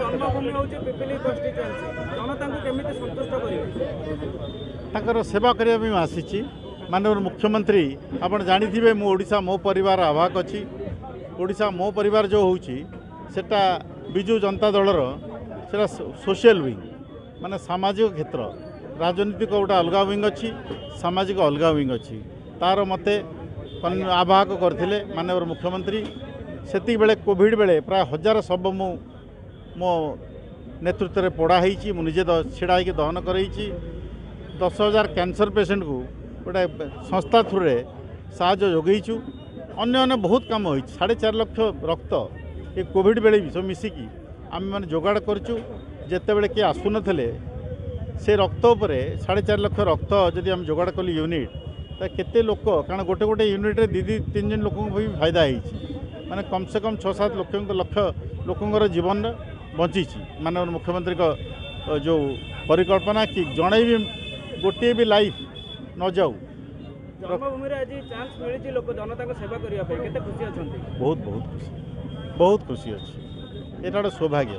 जन्मभूमि हूँ पिपिली कन्स्टिट्युएंसी जनता को केमी संतुष्ट कर सेवा करने आसी माननीय मुख्यमंत्री आपण जानी मु ओडिशा मो परिवार आवाहक अच्छी ओडिशा मो परिवार जो होटा विजु जनता दलर से सोशल विंग माने सामाजिक क्षेत्र राजनीतिक गोटे अलग विंग अच्छी सामाजिक अलग विंग अच्छी तार मते आवाहक करथिले माननीय मुख्यमंत्री सेति बेले कोविड बेले प्राय 1000 शव मो नेतृत्व में पड़ा होती मुझे छिड़ा दहन कर 10,000 कैंसर पेसेंट को गोटे संस्था थ्रू साहाय्य जोगेचु अन्य बहुत कम हो 4.5 लाख रक्त ये कोविड बेले भी सब मिसिकी आम मैंने जोगाड़ करचु जिते बड़े किए आसुन से रक्त उपर 4.5 लाख रक्त जदि आम जोगाड़ कलु यूनिट तो केते लोक कारण गोटे गोटे यूनिट 2-3 जन लोक भी फायदा होती माने कम से कम 6-7 लक्ष लोकंर जीवन बची माननीय मुख्यमंत्री का जो परिकल्पना कि जड़े भी गोटे भी लाइफ न जाऊ जन्मभूमि आज चांस मिली लोक जनता को सेवा करने खुशी अच्छा बहुत खुशी अच्छी यहाँ गोटे सौभाग्य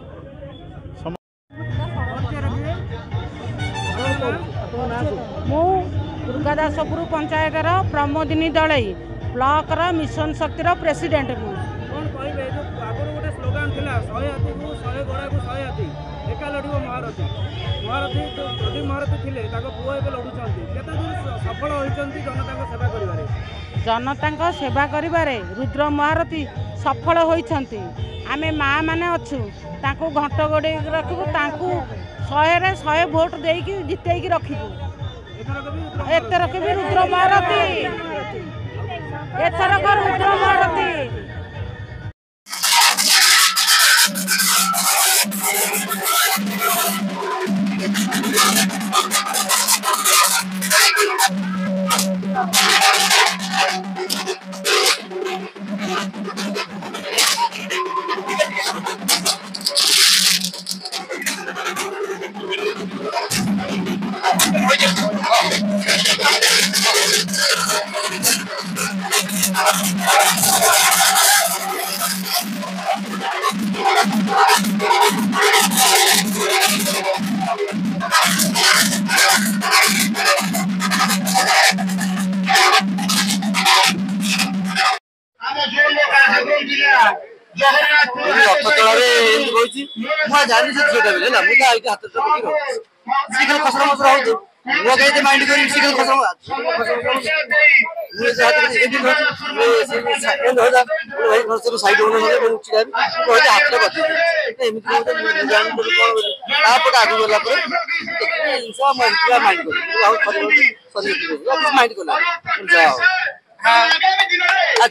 दुर्गादासपुर पंचायत प्रमोदिनी दलई ब्लॉक मिशन शक्तिर प्रेसिडेंट कौन कहे जो आगुरी गोटे स्लोगान था 100 हाथी को 100 घोड़ा को 100 हाथी एका लड़ो महारथी महारथी प्रदीप महारथी थे पुआ ए लड़ुंट केते दूर सफल होती जनता सेवा कर जनता सेवा करिबारे रुद्र महारथी सफल होती आमे माँ माने अच्छु तांको घंट गोड़े रखबू तांको 100 भोट देकी जितेकी रखबू एथरक भी रुद्र महारथी एथरक रुद्र महारथी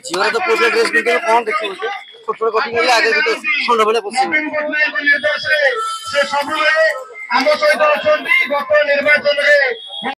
झीवर तो पुरा ड्रेस पिंधे कौन देखिए छोट छोट कटिंग आगे ठंड बेले पशु